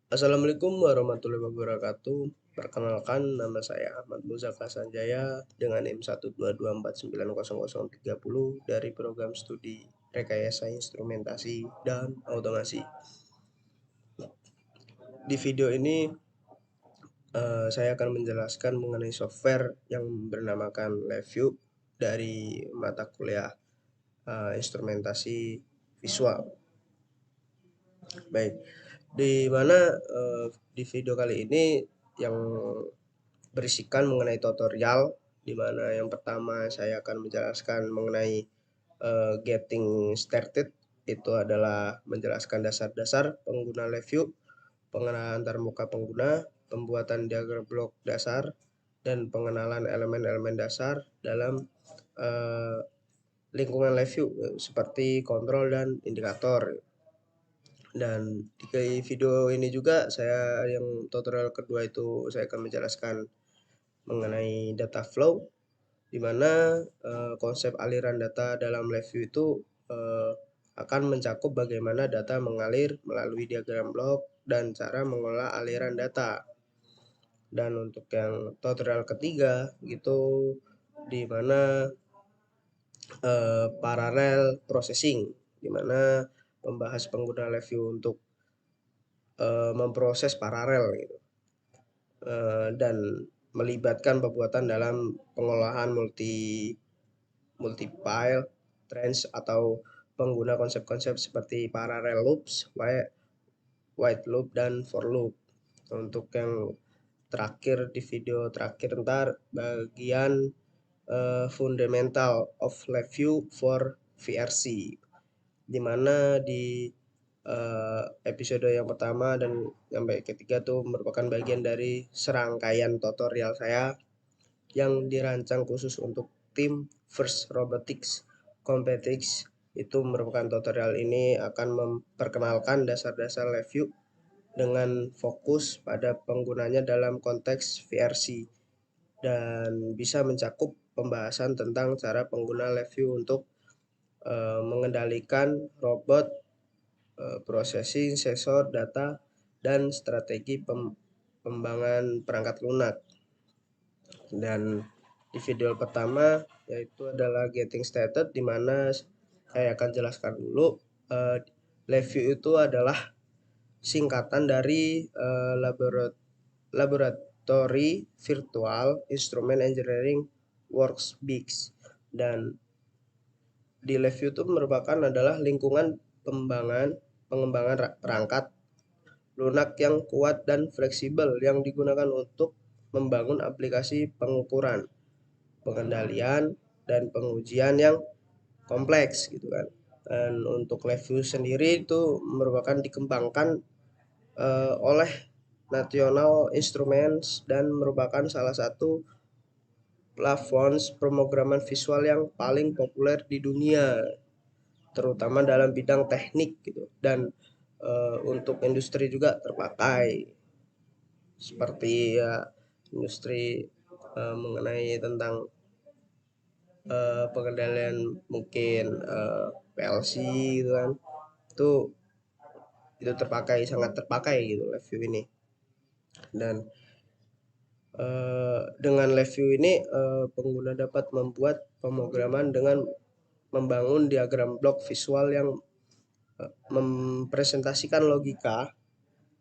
Assalamualaikum warahmatullahi wabarakatuh. Perkenalkan, nama saya Ahmad Muzaka Sanjaya dengan NIM 122490030 dari program studi Rekayasa Instrumentasi dan Otomasi. Di video ini saya akan menjelaskan mengenai software yang bernamakan LabVIEW dari mata kuliah instrumentasi visual. Baik, di mana di video kali ini yang berisikan mengenai tutorial, di mana yang pertama saya akan menjelaskan mengenai getting started, itu adalah menjelaskan dasar-dasar pengguna LabVIEW, pengenalan antarmuka pengguna, pembuatan diagram blok dasar, dan pengenalan elemen-elemen dasar dalam lingkungan LabVIEW seperti kontrol dan indikator. Dan di video ini juga saya yang tutorial kedua itu saya akan menjelaskan mengenai data flow, di mana konsep aliran data dalam LabVIEW itu akan mencakup bagaimana data mengalir melalui diagram blok dan cara mengolah aliran data. Dan untuk yang tutorial ketiga gitu, di mana parallel processing, di mana membahas pengguna LabVIEW untuk memproses paralel gitu. Dan melibatkan pembuatan dalam pengolahan multi-file trends atau pengguna konsep-konsep seperti parallel loops, white loop, dan for loop. Untuk yang terakhir di video terakhir ntar bagian fundamental of LabVIEW for VRC, dimana di episode yang pertama dan sampai ketiga tuh merupakan bagian dari serangkaian tutorial saya yang dirancang khusus untuk tim First Robotics Competics. Itu merupakan tutorial ini akan memperkenalkan dasar-dasar LabVIEW dengan fokus pada penggunanya dalam konteks VRC dan bisa mencakup pembahasan tentang cara pengguna LabVIEW untuk mengendalikan robot, processing, sensor, data, dan strategi pengembangan perangkat lunak. Dan di video pertama yaitu adalah getting started, di mana saya akan jelaskan dulu. LabVIEW itu adalah singkatan dari Laboratory Virtual Instrument Engineering Workspace, dan di LabVIEW itu merupakan adalah lingkungan pengembangan perangkat lunak yang kuat dan fleksibel yang digunakan untuk membangun aplikasi pengukuran, pengendalian, dan pengujian yang kompleks gitu kan. Dan untuk LabVIEW sendiri itu merupakan dikembangkan oleh National Instruments dan merupakan salah satu platform pemrograman visual yang paling populer di dunia, terutama dalam bidang teknik gitu. Dan untuk industri juga terpakai seperti ya industri mengenai tentang pengendalian mungkin PLC gitu kan, itu terpakai, sangat terpakai gitu LabVIEW ini. Dan dengan LabVIEW ini pengguna dapat membuat pemrograman dengan membangun diagram blok visual yang mempresentasikan logika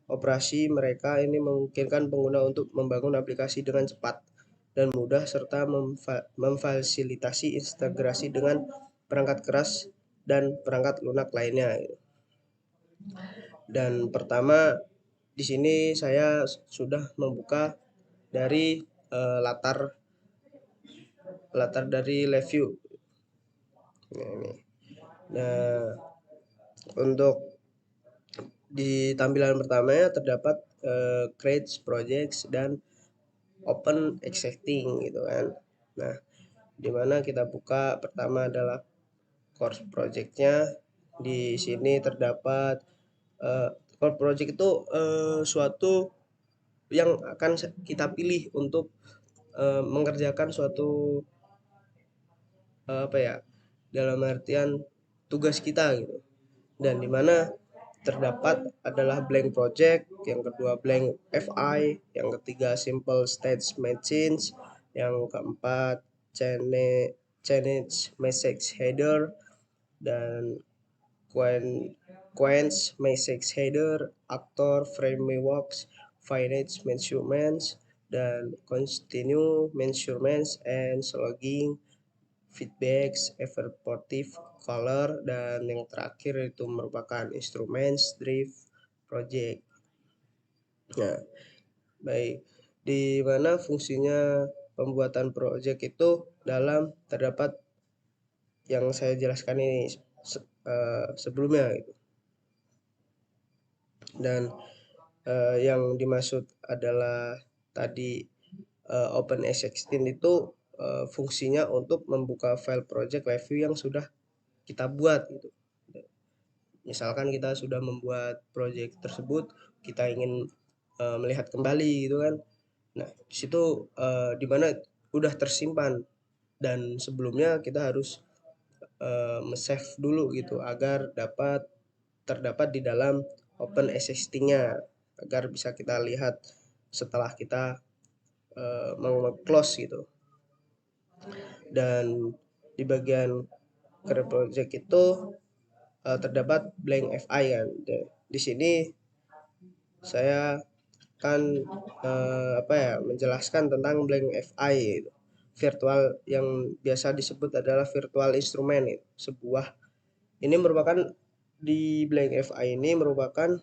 operasi mereka. Ini memungkinkan pengguna untuk membangun aplikasi dengan cepat dan mudah serta memfasilitasi integrasi dengan perangkat keras dan perangkat lunak lainnya. Dan pertama di sini saya sudah membuka dari latar dari LabVIEW. Nah, untuk di tampilan pertamanya terdapat create projects dan open existing gitu kan. Nah, dimana kita buka pertama adalah course projectnya. Di sini terdapat course project itu suatu yang akan kita pilih untuk mengerjakan suatu apa ya, dalam artian tugas kita gitu. Dan dimana terdapat adalah blank project, yang kedua blank FI, yang ketiga simple state machines, yang keempat change message header, dan quench message header, actor frameworks, finite measurements, dan continue measurements and logging, feedbacks, evaporative color, dan yang terakhir itu merupakan instruments drift project. Nah, baik, di mana fungsinya pembuatan project itu dalam terdapat yang saya jelaskan ini sebelumnya gitu. Dan yang dimaksud adalah tadi OpenSX16 itu fungsinya untuk membuka file project review yang sudah kita buat gitu. Misalkan kita sudah membuat project tersebut, kita ingin melihat kembali gitu kan. Nah, di situ di mana udah tersimpan, dan sebelumnya kita harus save dulu gitu agar terdapat di dalam OpenSSD-nya, agar bisa kita lihat setelah kita meng-close gitu. Dan di bagian create project itu terdapat blank FI kan. Di sini saya akan menjelaskan tentang blank FI gitu. Virtual yang biasa disebut adalah virtual instrument itu. Ini merupakan di blank FI ini merupakan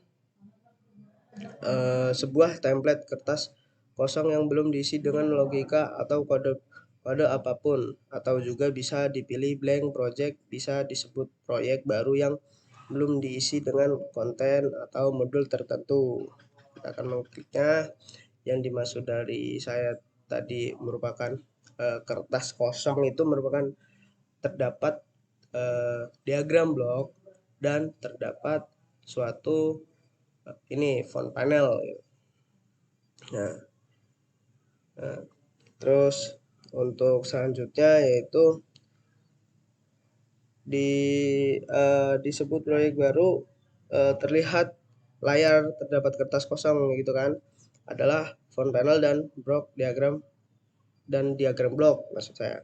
sebuah template kertas kosong yang belum diisi dengan logika atau kode apapun, atau juga bisa dipilih blank project, bisa disebut proyek baru yang belum diisi dengan konten atau modul tertentu. Kita akan mengkliknya. Yang dimaksud dari saya tadi merupakan kertas kosong itu merupakan terdapat diagram blok dan terdapat suatu ini font panel. Nah, terus untuk selanjutnya yaitu disebut proyek baru, terlihat layar terdapat kertas kosong gitu kan, adalah font panel dan block diagram dan diagram blok maksud saya,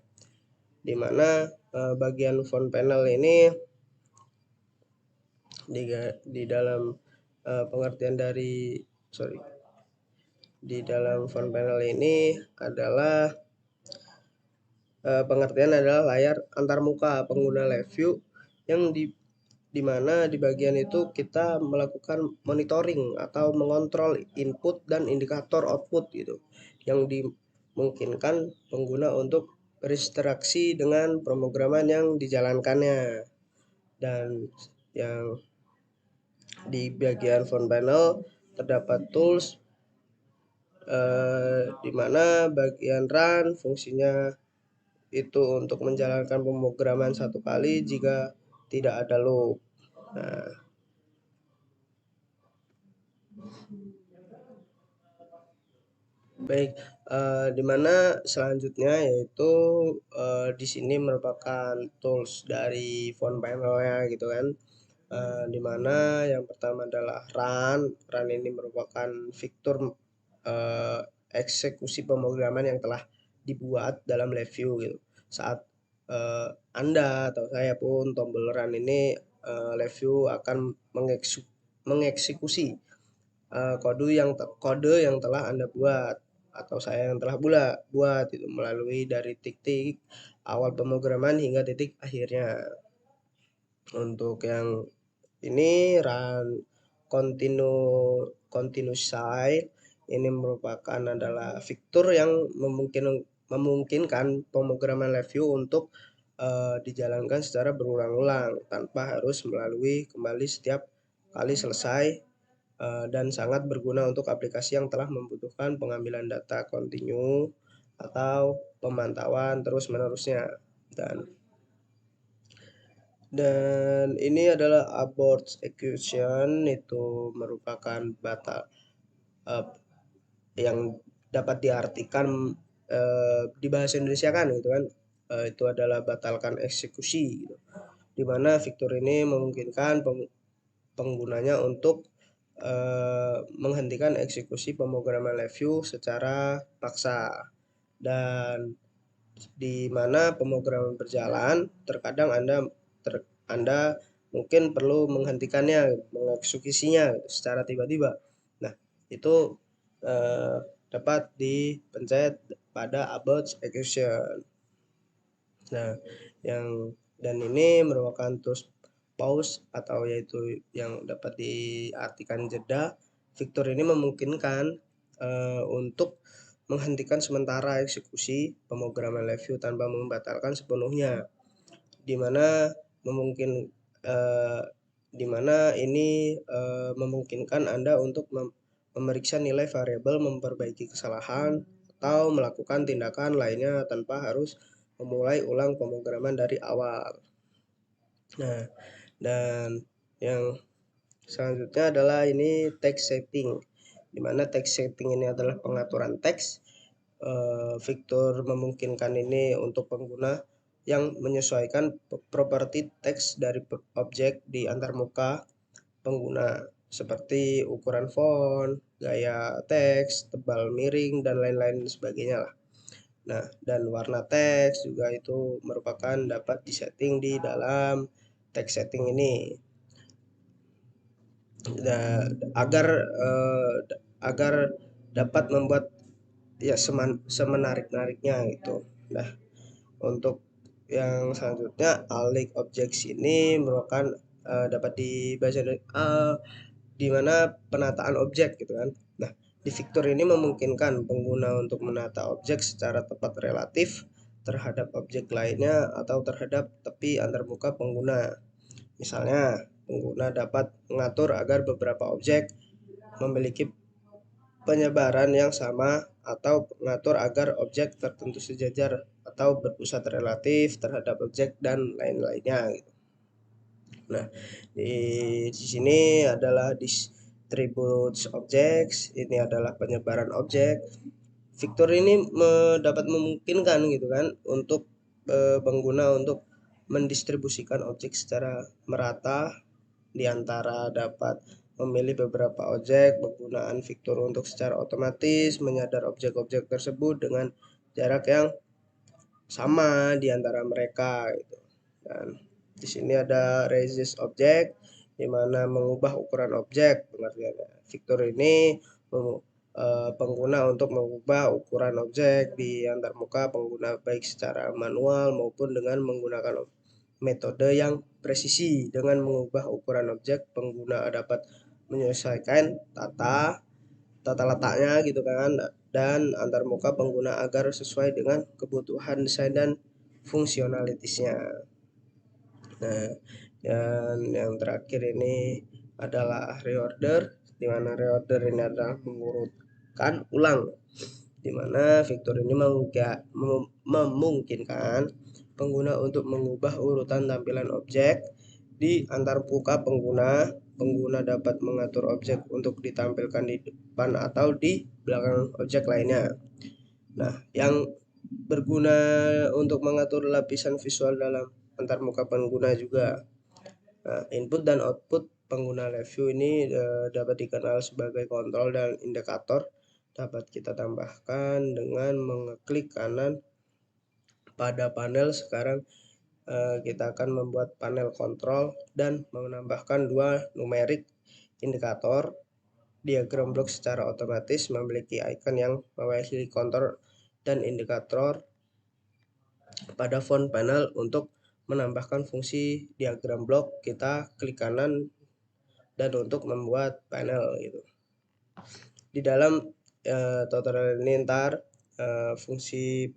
di mana bagian font panel ini di dalam pengertian dari di dalam font panel ini adalah pengertian adalah layar antarmuka pengguna live view, yang di mana di bagian itu kita melakukan monitoring atau mengontrol input dan indikator output gitu, yang dimungkinkan pengguna untuk berinteraksi dengan pemrograman yang dijalankannya. Dan yang di bagian font panel terdapat tools di mana bagian run fungsinya itu untuk menjalankan pemrograman satu kali jika tidak ada loop. Nah, baik, di mana selanjutnya yaitu di sini merupakan tools dari font panelnya gitu kan. Di mana yang pertama adalah run. Run ini merupakan fitur eksekusi pemrograman yang telah dibuat dalam live view gitu. Saat Anda atau saya pun tombol run ini live view akan mengeksekusi kode yang telah Anda buat atau saya yang telah buat itu melalui dari titik awal pemrograman hingga titik akhirnya. Untuk yang ini run continuous side ini merupakan adalah fitur yang memungkinkan pemrograman live view untuk dijalankan secara berulang-ulang tanpa harus melalui kembali setiap kali selesai, dan sangat berguna untuk aplikasi yang telah membutuhkan pengambilan data kontinu atau pemantauan terus-menerusnya. Dan ini adalah abort execution, itu merupakan batal yang dapat diartikan di bahasa Indonesia kan gitu kan, itu adalah batalkan eksekusi gitu. Di mana fitur ini memungkinkan penggunanya untuk menghentikan eksekusi pemrograman LabVIEW secara paksa. Dan di mana pemrograman berjalan, terkadang Anda mungkin perlu menghentikannya, mengeksekusinya secara tiba-tiba. Nah, itu dapat dipencet pada About Execution. Nah, dan ini merupakan tools pause atau yaitu yang dapat diartikan jeda. Fitur ini memungkinkan untuk menghentikan sementara eksekusi pemrograman LabVIEW tanpa membatalkan sepenuhnya, di mana ini memungkinkan Anda untuk memeriksa nilai variabel, memperbaiki kesalahan, atau melakukan tindakan lainnya tanpa harus memulai ulang pemrograman dari awal. Nah, dan yang selanjutnya adalah ini text setting, di mana text setting ini adalah pengaturan teks. Fitur memungkinkan ini untuk pengguna yang menyesuaikan properti teks dari objek di antarmuka pengguna, seperti ukuran font, gaya teks, tebal miring, dan lain-lain sebagainya lah. Nah, dan warna teks juga itu merupakan dapat disetting di dalam text setting ini. Agar dapat membuat ya semenarik-nariknya gitu. Nah, untuk yang selanjutnya, Alike Objects ini merupakan dapat dibaca di mana penataan objek gitu kan. Nah, di fitur ini memungkinkan pengguna untuk menata objek secara tepat relatif terhadap objek lainnya atau terhadap tepi antarmuka pengguna. Misalnya, pengguna dapat mengatur agar beberapa objek memiliki penyebaran yang sama atau mengatur agar objek tertentu sejajar atau berpusat relatif terhadap objek dan lain-lainnya gitu. Nah, di sini adalah distribute objects, ini adalah penyebaran objek. Fitur ini dapat memungkinkan gitu kan untuk pengguna untuk mendistribusikan objek secara merata, di antara dapat memilih beberapa objek. Penggunaan fitur untuk secara otomatis menyadar objek-objek tersebut dengan jarak yang sama di antara mereka gitu. Dan di sini ada resist object, di mana mengubah ukuran objek pengertiannya. Fitur ini pengguna untuk mengubah ukuran objek di antarmuka pengguna baik secara manual maupun dengan menggunakan metode yang presisi. Dengan mengubah ukuran objek, pengguna dapat menyelesaikan tata letaknya gitu kan, dan antarmuka pengguna agar sesuai dengan kebutuhan desain dan fungsionalitasnya. Nah, dan yang terakhir ini adalah reorder, di mana reorder ini adalah mengurutkan ulang, di mana fitur ini memungkinkan pengguna untuk mengubah urutan tampilan objek di antarmuka pengguna. Pengguna dapat mengatur objek untuk ditampilkan di depan atau di belakang objek lainnya. Nah, yang berguna untuk mengatur lapisan visual dalam antarmuka pengguna juga. Nah, input dan output pengguna LabVIEW ini dapat dikenal sebagai kontrol dan indikator. Dapat kita tambahkan dengan mengeklik kanan pada panel. Sekarang kita akan membuat panel kontrol dan menambahkan dua numerik indikator. Diagram blok secara otomatis memiliki icon yang mewakili kontrol dan indikator pada font panel. Untuk menambahkan fungsi diagram blok, kita klik kanan dan untuk membuat panel gitu. Di dalam tutorial ini ntar fungsi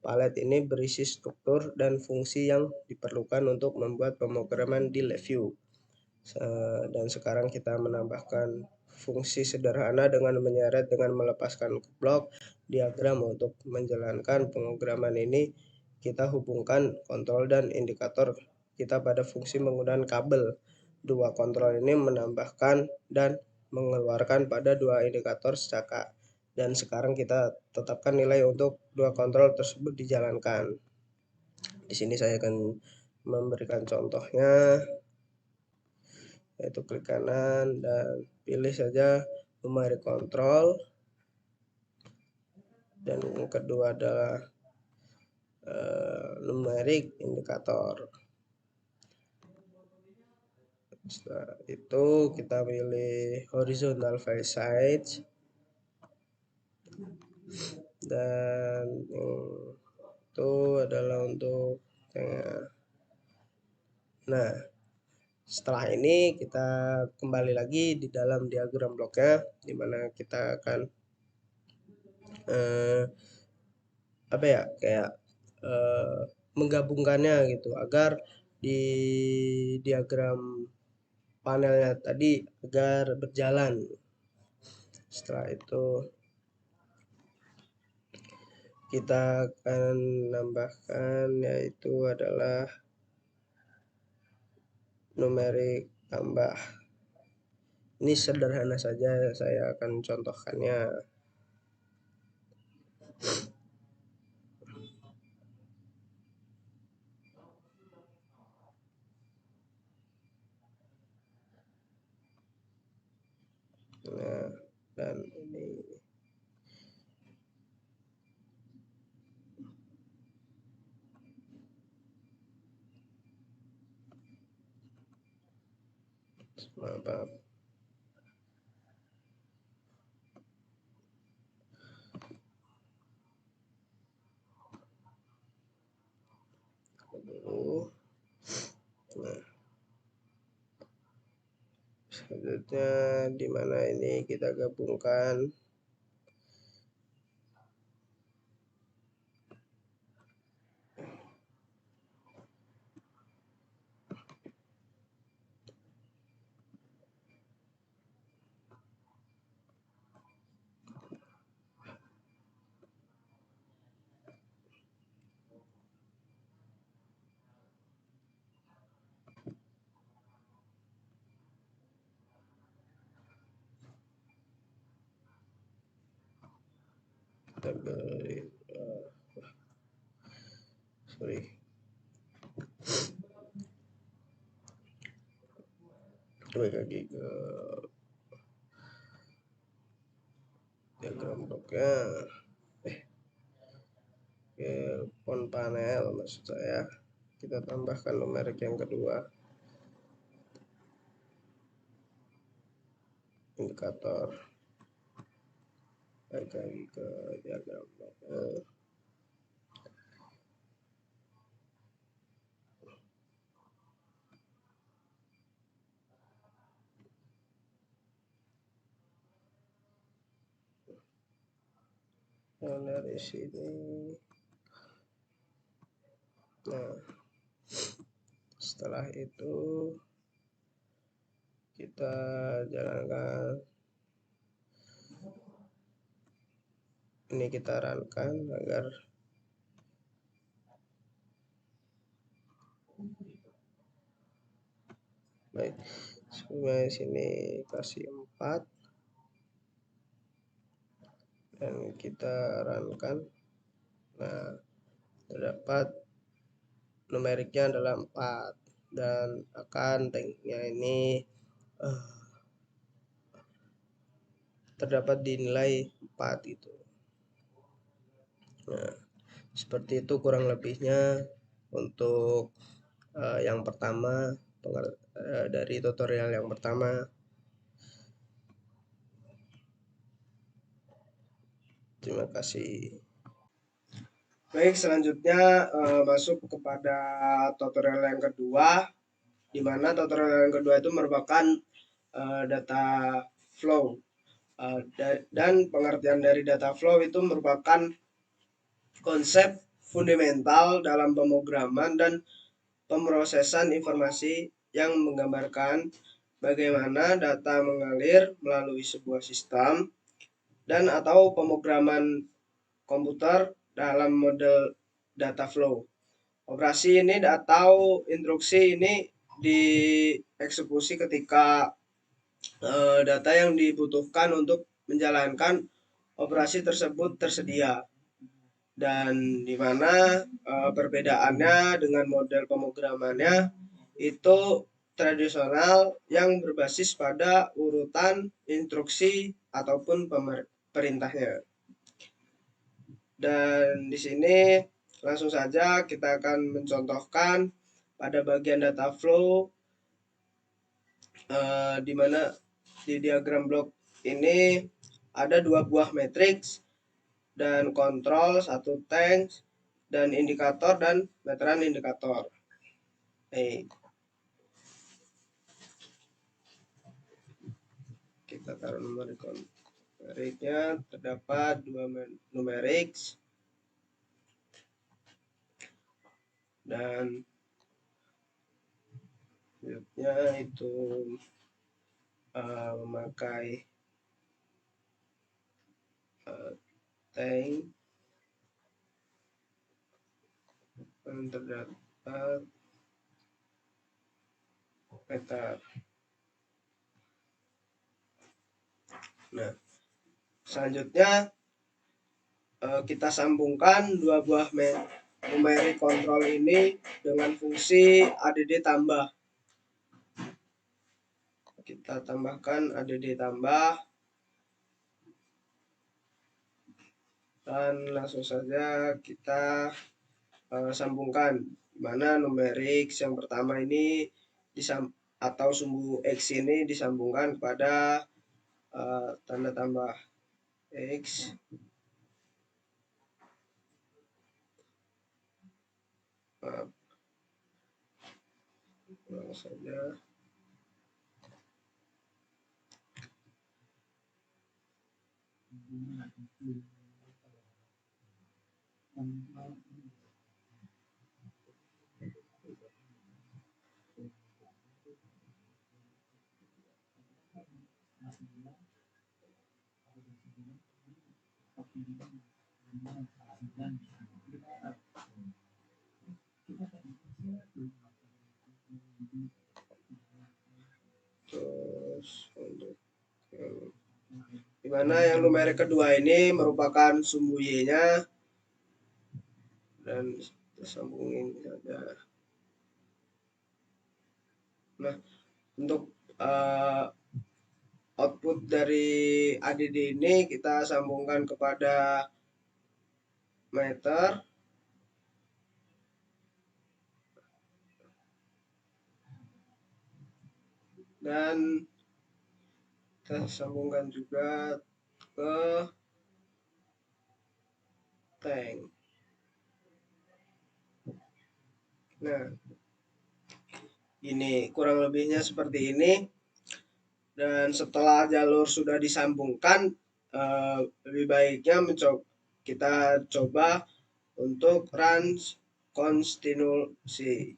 palet ini berisi struktur dan fungsi yang diperlukan untuk membuat pemrograman di LabVIEW. Dan sekarang kita menambahkan fungsi sederhana dengan menyeret dengan melepaskan blok diagram. Untuk menjalankan pemrograman ini, kita hubungkan kontrol dan indikator kita pada fungsi menggunakan kabel. Dua kontrol ini menambahkan dan mengeluarkan pada dua indikator staka. Dan sekarang kita tetapkan nilai untuk dua kontrol tersebut dijalankan. Di sini saya akan memberikan contohnya. yaitu klik kanan dan pilih saja numeric control, dan yang kedua adalah numeric indikator. Setelah itu kita pilih horizontal face size, dan itu adalah untuk tengah. Nah, setelah ini kita kembali lagi di dalam diagram bloknya, di mana kita akan apa ya, kayak menggabungkannya gitu agar di diagram panelnya tadi agar berjalan. Setelah itu kita akan menambahkan, yaitu adalah numerik tambah. Ini sederhana saja, saya akan contohkannya. Nah, dan ini maaf. Nah, selanjutnya di mana ini kita gabungkan kita beri kembali lagi ke diagram bloknya, ke font panel maksud saya. Kita tambahkan numerik yang kedua, indikator. Balik lagi ke diagram bloknya. Dan dari sini, nah setelah itu kita jalankan, ini kita runkan agar baik. Sampai sini kasih 4 dan kita runkan. Nah, terdapat numeriknya adalah 4 dan akan tanknya ini terdapat di nilai 4 itu. Nah, seperti itu kurang lebihnya untuk yang pertama, dari tutorial yang pertama. Terima kasih. Baik, selanjutnya masuk kepada tutorial yang kedua, di mana tutorial yang kedua itu merupakan data flow. Dan pengertian dari data flow itu merupakan konsep fundamental dalam pemrograman dan pemrosesan informasi yang menggambarkan bagaimana data mengalir melalui sebuah sistem dan atau pemrograman komputer dalam model data flow. Operasi ini atau instruksi ini dieksekusi ketika data yang dibutuhkan untuk menjalankan operasi tersebut tersedia, dan di mana perbedaannya dengan model pemrogramannya itu tradisional yang berbasis pada urutan instruksi ataupun perintahnya. Dan di sini langsung saja kita akan mencontohkan pada bagian data flow, di mana di diagram blok ini ada 2 buah matriks dan kontrol, 1 tank, dan indikator dan meteran indikator. Kita taruh numeriknya, terdapat 2 numerik dan filenya itu memakai tank dan terdapat meter. Nah, selanjutnya kita sambungkan 2 buah numerik kontrol ini dengan fungsi ADD tambah. Kita tambahkan ADD tambah dan langsung saja kita sambungkan, mana numerik yang pertama ini atau sumbu X ini disambungkan kepada tanda tambah X. Langsung saja. Terus untuk dimana yang numerik kedua ini merupakan sumbu Y-nya dan kita sambungin saja. Nah, untuk output dari ADD ini kita sambungkan kepada meter dan kita sambungkan juga ke tank. Nah, ini kurang lebihnya seperti ini. Dan setelah jalur sudah disambungkan, lebih baiknya kita coba untuk run kontinuasi.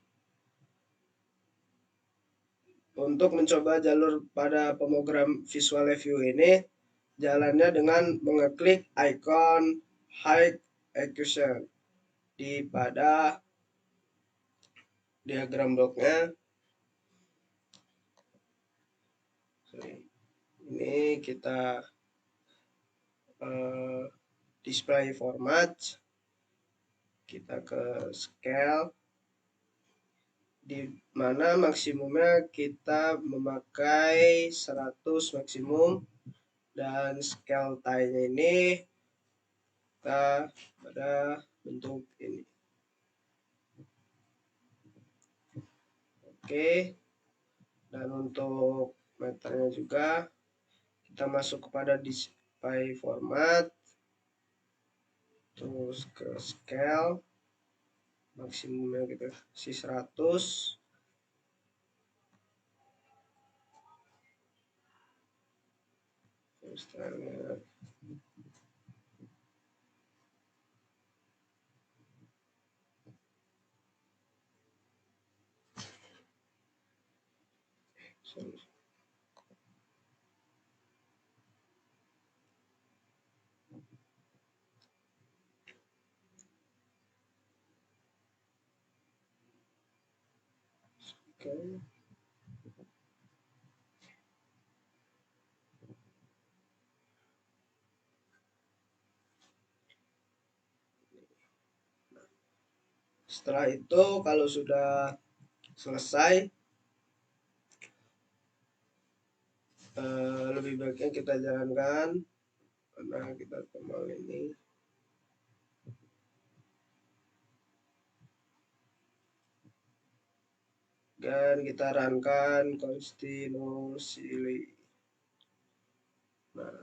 Untuk mencoba jalur pada pemrogram Visual Review ini, jalannya dengan mengeklik icon Hide Execution pada diagram bloknya. Ini kita display format, kita ke scale, di mana maksimumnya kita memakai 100 maksimum, dan scale tie-nya ini kita pada bentuk ini. Oke, dan untuk meternya juga kita masuk kepada display format, terus ke scale, maksimumnya kita kasih 100. Misalnya oke. Setelah itu kalau sudah selesai, lebih baiknya kita jalankan karena kita tombol ini. Dan kita runkan continuously. Nah,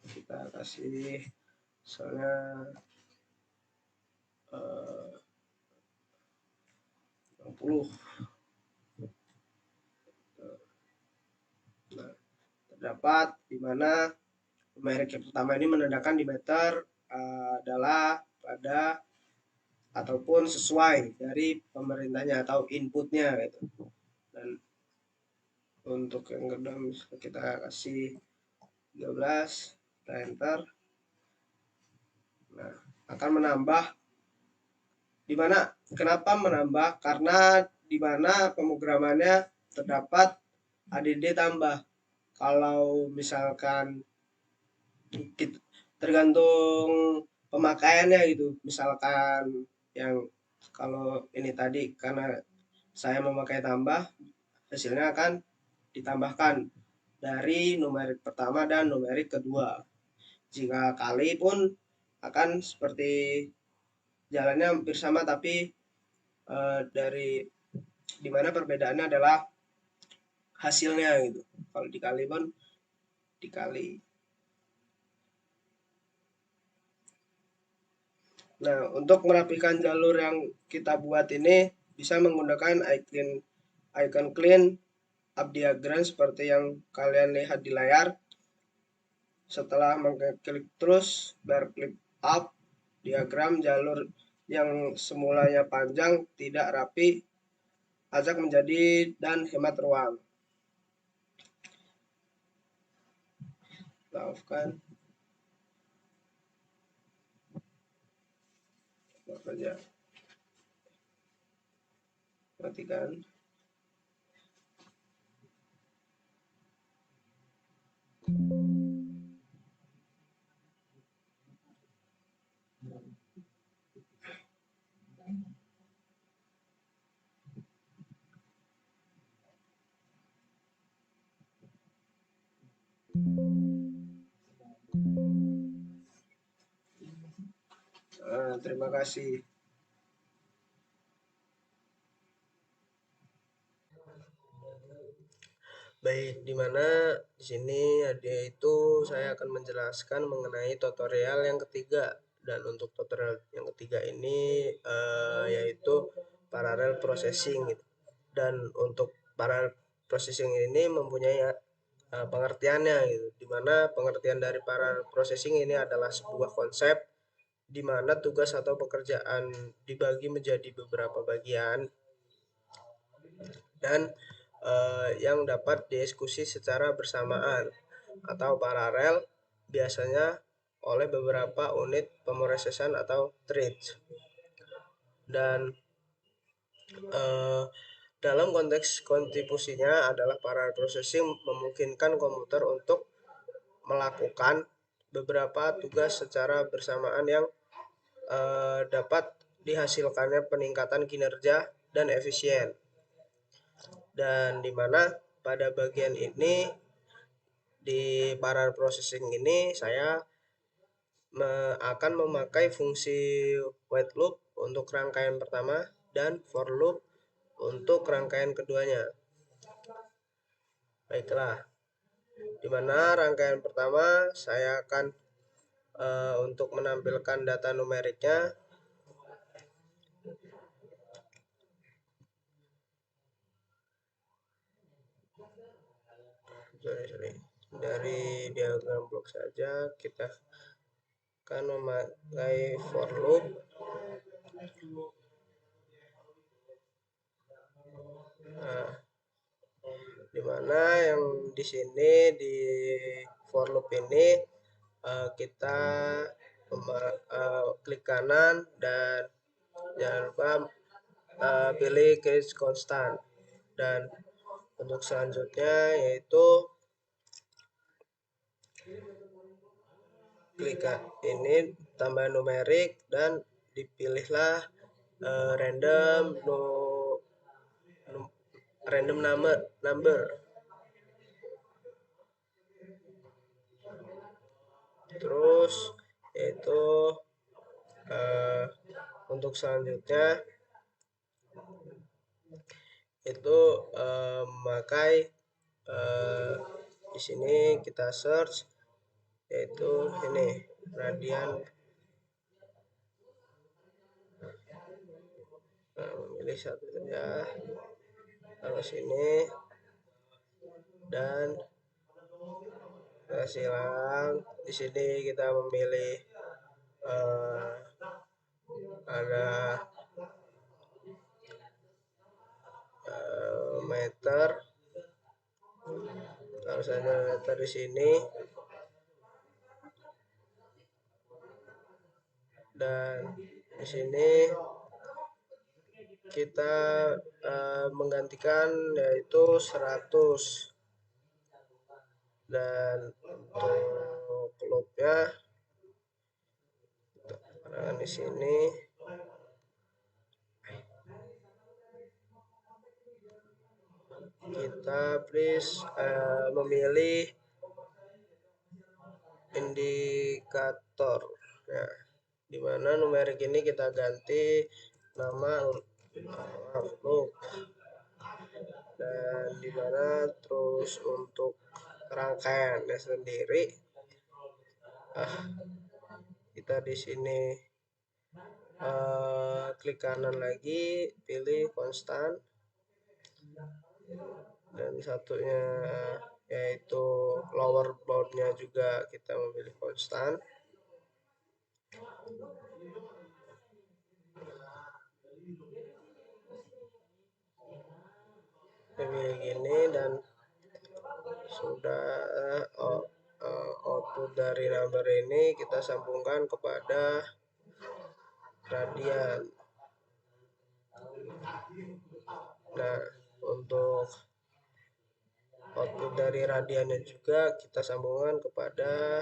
kita kasih misalnya 60. Nah, terdapat di mana numerik yang pertama ini menandakan di meter adalah pada ataupun sesuai dari pemerintahnya atau inputnya gitu. Dan untuk yang kedua kita kasih 13, kita enter. Nah, akan menambah di mana kenapa menambah? Karena di mana pemrogramannya terdapat ADD tambah. Kalau misalkan tergantung pemakaiannya gitu. Misalkan yang kalau ini tadi karena saya memakai tambah, hasilnya akan ditambahkan dari numerik pertama dan numerik kedua. Jika kali pun akan seperti jalannya hampir sama, tapi dari dimana perbedaannya adalah hasilnya gitu. Kalau dikali pun dikali. Nah, untuk merapikan jalur yang kita buat ini bisa menggunakan icon clean up diagram seperti yang kalian lihat di layar. Setelah mengklik terus berklik up diagram jalur yang semulanya panjang tidak rapi ajak menjadi dan hemat ruang. Maafkan. Maaf saja. Perhatikan. Terima kasih. Baik, dimana di sini yaitu saya akan menjelaskan mengenai tutorial yang ketiga, dan untuk tutorial yang ketiga ini yaitu parallel processing gitu. Dan untuk parallel processing ini mempunyai pengertiannya gitu, dimana pengertian dari parallel processing ini adalah sebuah konsep di mana tugas atau pekerjaan dibagi menjadi beberapa bagian dan yang dapat dieksekusi secara bersamaan atau paralel, biasanya oleh beberapa unit pemrosesan atau threads. Dan dalam konteks kontribusinya adalah parallel processing memungkinkan komputer untuk melakukan beberapa tugas secara bersamaan yang dapat dihasilkannya peningkatan kinerja dan efisien. Dan dimana pada bagian ini di parallel processing ini saya akan memakai fungsi while loop untuk rangkaian pertama dan for loop untuk rangkaian keduanya. Baiklah, dimana rangkaian pertama saya akan untuk menampilkan data numeriknya dari diagram blok saja, kita akan memakai for loop. Nah, dimana yang di sini di for loop ini kita klik kanan dan jangan lupa pilih case constant, dan untuk selanjutnya yaitu klik ini tambah numerik dan dipilihlah random no random number. Terus yaitu untuk selanjutnya itu memakai di sini kita search yaitu ini radian. Memilih satu saja, taruh sini dan silang. Di sini kita memilih ada meter, harus ada meter di sini, dan di sini kita menggantikan yaitu 100, dan untuk loopnya di sini kita please memilih indikator ya, dimana numerik ini kita ganti nama loop, dan dimana terus untuk rangkaiannya sendiri kita di sini klik kanan lagi, pilih konstan, dan satunya yaitu lower boundnya juga kita memilih konstan. Pilih gini, dan sudah output dari number ini kita sambungkan kepada radian. Nah, untuk output dari radiannya juga kita sambungkan kepada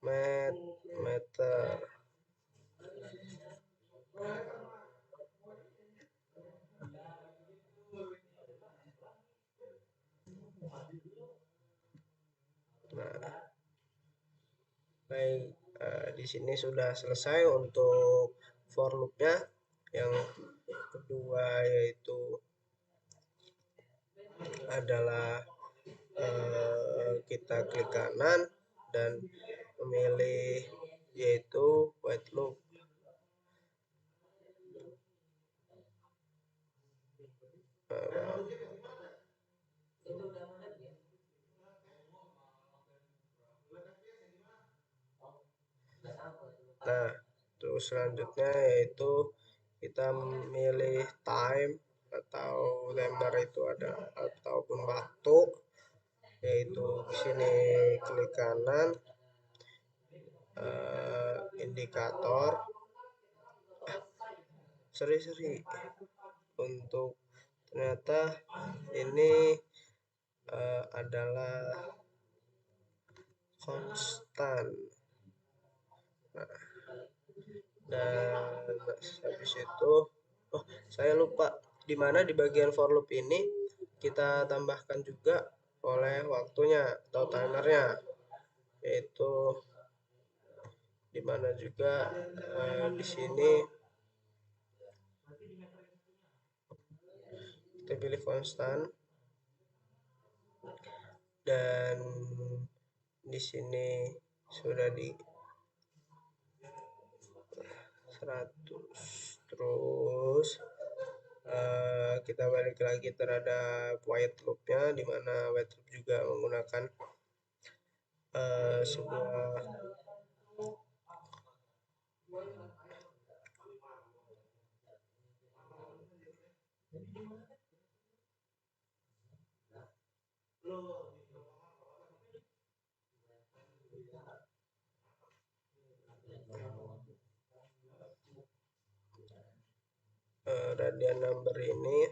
meter. Nah, baik, di sini sudah selesai untuk for loopnya. Yang kedua yaitu adalah kita klik kanan dan memilih yaitu white loop. Nah, terus selanjutnya yaitu kita memilih time atau lembar itu ada ataupun waktu, yaitu di sini klik kanan indikator seri untuk ternyata ini adalah konstan. Nah, dan habis itu saya lupa di mana di bagian for loop ini kita tambahkan juga oleh waktunya atau timernya, yaitu di mana juga di sini kita pilih konstan, dan di sini sudah di 100. Terus kita balik lagi terhadap white loopnya, di mana white loop juga menggunakan sebuah radian number ini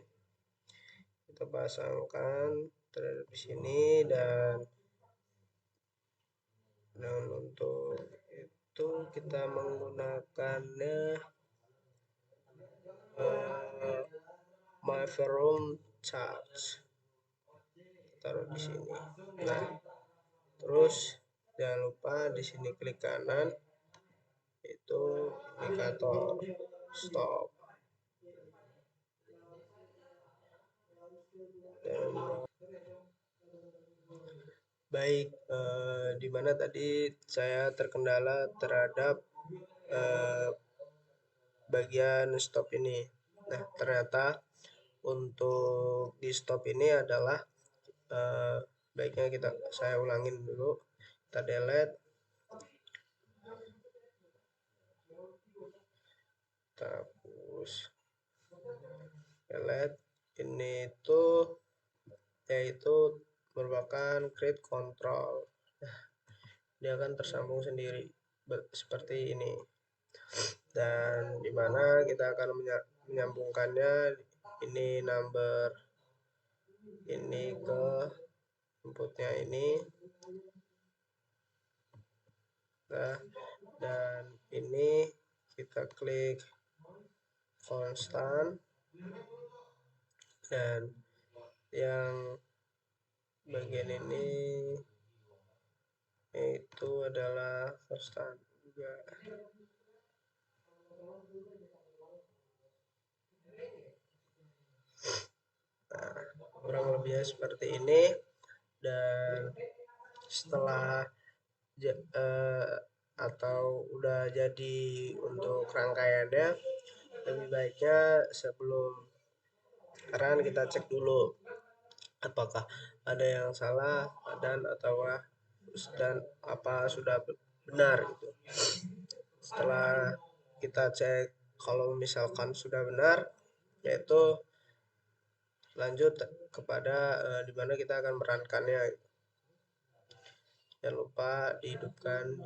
kita pasangkan terhadap di sini, dan untuk itu kita menggunakannya my forum charts, taruh di sini. Nah, terus jangan lupa di sini klik kanan, itu indikator stop. Dan baik, di mana tadi saya terkendala terhadap bagian stop ini. Nah, ternyata untuk di stop ini adalah baiknya saya ulangin dulu. Kita delete, kita hapus, delete. Ini tuh yaitu merupakan create control. Dia akan tersambung sendiri seperti ini, dan dimana kita akan menyambungkannya ini number ini ke inputnya ini. Nah, dan ini kita klik konstan, dan yang bagian ini itu adalah konstan juga. Nah, kurang lebihnya seperti ini. Dan setelah atau udah jadi untuk rangkaiannya, lebih baiknya sebelum sekarang kita cek dulu apakah ada yang salah dan apa sudah benar gitu. Setelah kita cek kalau misalkan sudah benar, yaitu lanjut kepada dimana kita akan merankannya. Jangan lupa dihidupkan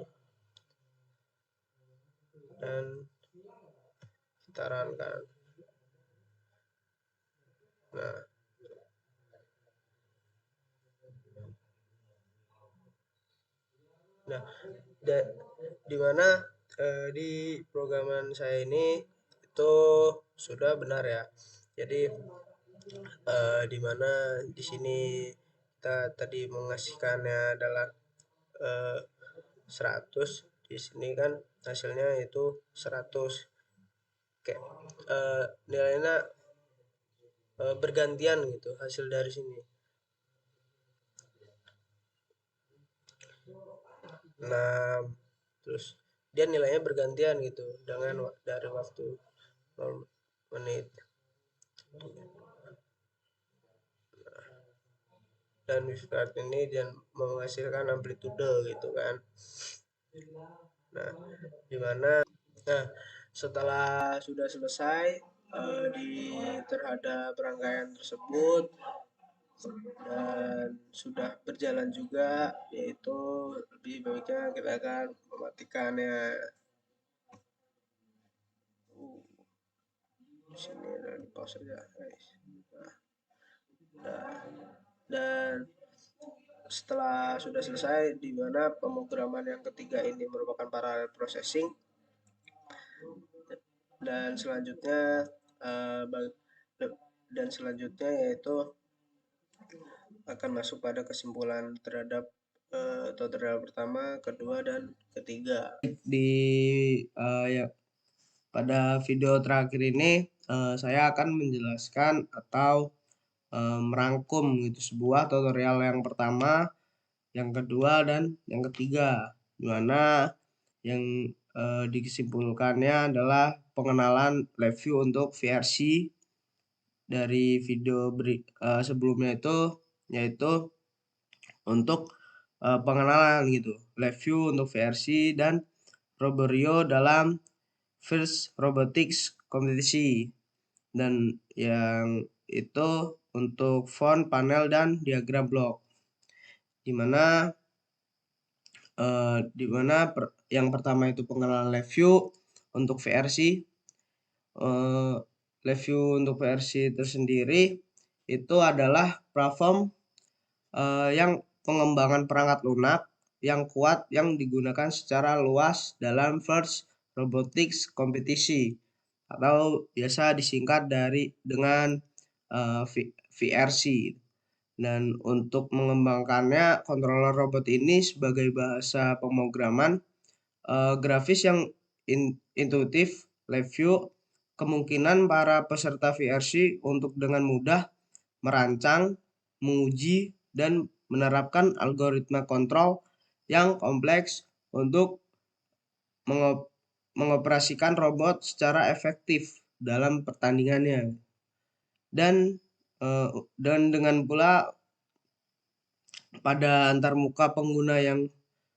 dan kita rankan. Nah, dimana di programan saya ini itu sudah benar ya. Jadi dimana di sini kita tadi mengasihkannya adalah 100, di sini kan hasilnya itu 100. Oke, nilainya bergantian gitu hasil dari sini. Nah, terus dia nilainya bergantian gitu dengan dari waktu 0 menit. Dan wildcard ini dan menghasilkan amplitude gitu kan. Nah, dimana setelah sudah selesai terhadap rangkaian tersebut dan sudah berjalan juga, yaitu lebih baiknya kita akan mematikannya. Di sini dan pause saja, guys. Dan setelah sudah selesai, di mana pemrograman yang ketiga ini merupakan parallel processing, dan selanjutnya yaitu akan masuk pada kesimpulan terhadap tutorial pertama, kedua, dan ketiga. Pada video terakhir ini saya akan menjelaskan atau merangkum gitu sebuah tutorial yang pertama, yang kedua, dan yang ketiga, dimana yang disimpulkannya adalah pengenalan live view untuk VRC dari video sebelumnya itu, yaitu untuk pengenalan gitu live view untuk VRC dan Roborio dalam First Robotics Competition, dan yang itu untuk font, panel, dan diagram blok, dimana yang pertama itu pengenalan live view untuk VRC. Live view untuk VRC tersendiri itu adalah platform yang pengembangan perangkat lunak yang kuat yang digunakan secara luas dalam First Robotics Competition, atau biasa disingkat dengan VRC. Dan untuk mengembangkannya, controller robot ini sebagai bahasa pemrograman grafis yang intuitif, live view, kemungkinan para peserta VRC untuk dengan mudah merancang, menguji, dan menerapkan algoritma kontrol yang kompleks untuk mengoperasikan robot secara efektif dalam pertandingannya. Dan dengan pula pada antarmuka pengguna yang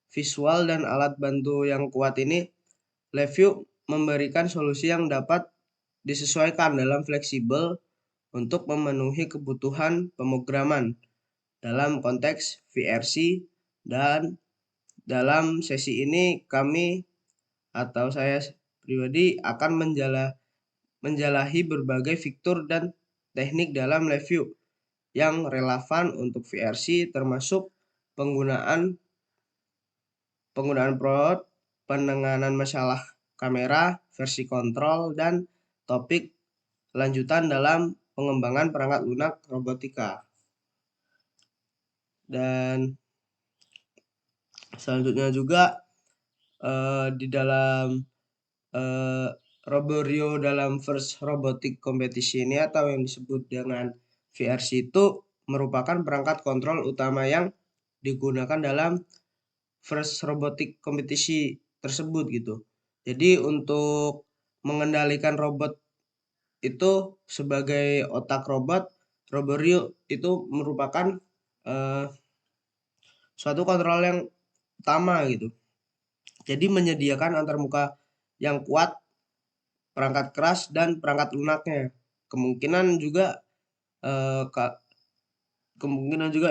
visual dan alat bantu yang kuat ini, LiveView memberikan solusi yang dapat disesuaikan dalam fleksibel untuk memenuhi kebutuhan pemrograman dalam konteks VRC. Dan dalam sesi ini kami atau saya pribadi akan menjalahi berbagai fitur dan teknik dalam LiveView yang relevan untuk VRC, termasuk penggunaan prod, penanganan masalah kamera, versi kontrol, dan topik lanjutan dalam pengembangan perangkat lunak robotika. Dan selanjutnya juga di dalam Roborio dalam First Robotic Competition ini atau yang disebut dengan VRC itu merupakan perangkat kontrol utama yang digunakan dalam First Robotic Competition tersebut gitu. Jadi untuk mengendalikan robot itu sebagai otak robot, Roborio itu merupakan suatu kontrol yang utama gitu. Jadi menyediakan antarmuka yang kuat, perangkat keras, dan perangkat lunaknya. Kemungkinan juga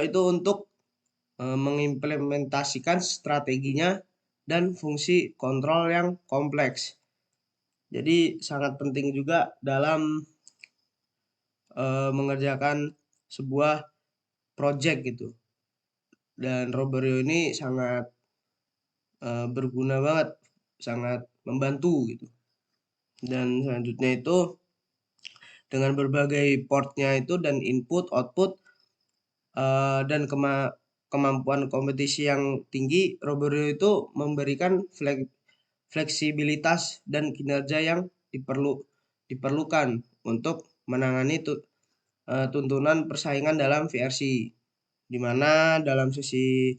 itu untuk mengimplementasikan strateginya dan fungsi kontrol yang kompleks. Jadi sangat penting juga dalam mengerjakan sebuah project gitu. Dan Roborio ini sangat berguna banget, sangat membantu gitu. Dan selanjutnya itu dengan berbagai portnya itu dan input, output, dan kemampuan kompetisi yang tinggi, Roborio itu memberikan fleksibilitas dan kinerja yang diperlukan untuk menangani tuntunan persaingan dalam VRC. Di mana dalam sesi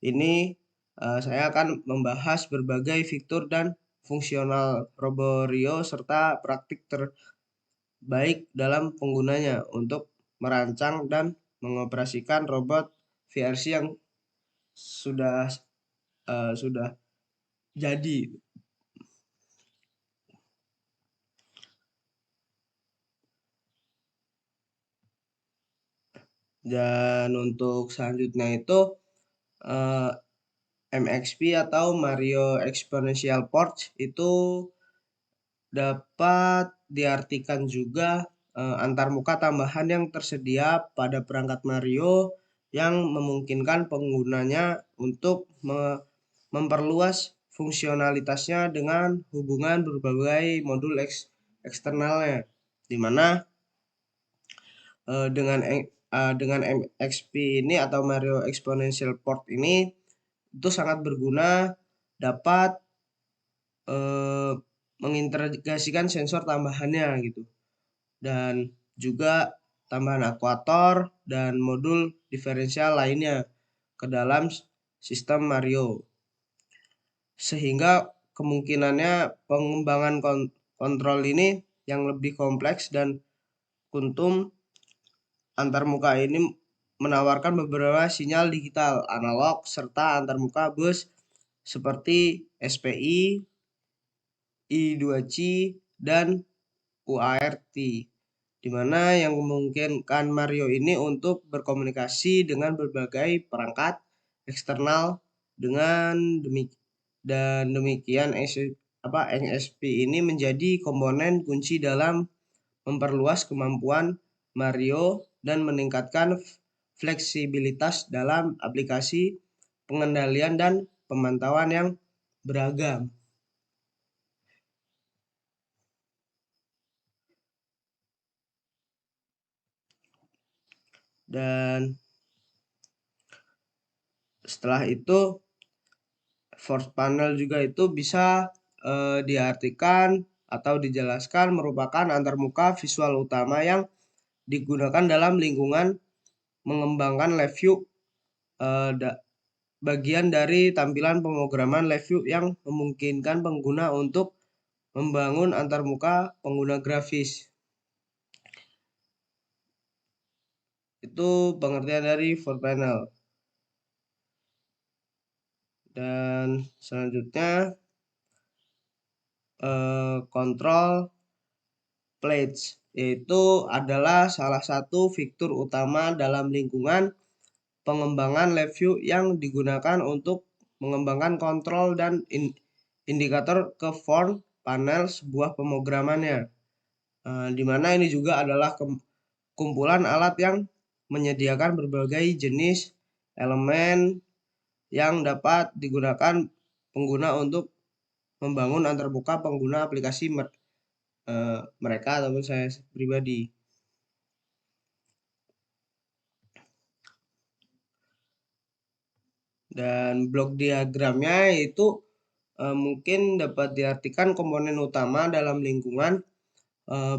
ini saya akan membahas berbagai fitur dan fungsional Roborio serta praktik terbaik dalam penggunanya untuk merancang dan mengoperasikan robot VRC yang sudah jadi. Dan untuk selanjutnya itu MXP atau Mario Exponential Port itu dapat diartikan juga antarmuka tambahan yang tersedia pada perangkat Mario yang memungkinkan penggunanya untuk memperluas fungsionalitasnya dengan hubungan berbagai modul eksternalnya, di mana dengan MXP ini atau Mario Exponential Port ini itu sangat berguna, dapat mengintegrasikan sensor tambahannya gitu, dan juga tambahan akuator dan modul diferensial lainnya ke dalam sistem Mario, sehingga kemungkinannya pengembangan kontrol ini yang lebih kompleks dan kuntum antarmuka ini menawarkan beberapa sinyal digital analog serta antarmuka bus seperti SPI, I2C, dan UART, di mana yang memungkinkan Mario ini untuk berkomunikasi dengan berbagai perangkat eksternal dengan demikian NXP ini menjadi komponen kunci dalam memperluas kemampuan Mario dan meningkatkan fleksibilitas dalam aplikasi pengendalian dan pemantauan yang beragam. Dan setelah itu force panel juga itu bisa diartikan atau dijelaskan merupakan antarmuka visual utama yang digunakan dalam lingkungan mengembangkan live view, bagian dari tampilan pemrograman live view yang memungkinkan pengguna untuk membangun antarmuka pengguna grafis. Itu pengertian dari force panel. Dan selanjutnya control plates, yaitu adalah salah satu fitur utama dalam lingkungan pengembangan live view yang digunakan untuk mengembangkan kontrol dan indikator ke front panel sebuah pemrogramannya. Di mana ini juga adalah kumpulan alat yang menyediakan berbagai jenis elemen yang dapat digunakan pengguna untuk membangun antarmuka pengguna aplikasi mereka ataupun saya pribadi. Dan blok diagramnya itu mungkin dapat diartikan komponen utama dalam lingkungan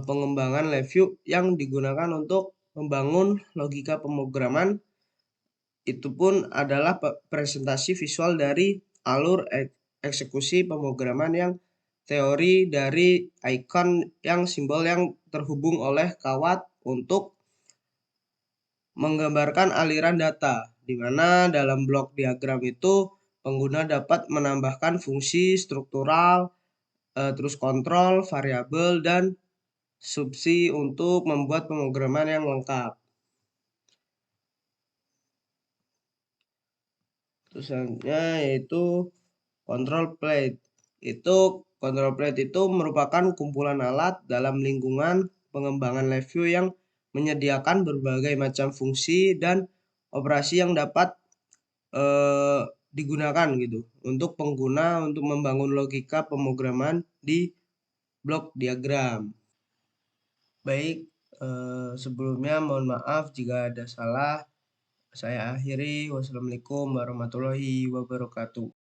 pengembangan live view yang digunakan untuk membangun logika pemrograman. Itu pun adalah presentasi visual dari alur eksekusi pemrograman yang teori dari icon yang simbol yang terhubung oleh kawat untuk menggambarkan aliran data, di mana dalam blok diagram itu pengguna dapat menambahkan fungsi struktural, terus kontrol, variabel, dan subsi untuk membuat pemrograman yang lengkap. Terus selanjutnya yaitu control plate. Control plate itu merupakan kumpulan alat dalam lingkungan pengembangan live view yang menyediakan berbagai macam fungsi dan operasi yang dapat digunakan gitu untuk pengguna untuk membangun logika pemrograman di blok diagram. Baik, sebelumnya mohon maaf jika ada salah. Saya akhiri. Wassalamualaikum warahmatullahi wabarakatuh.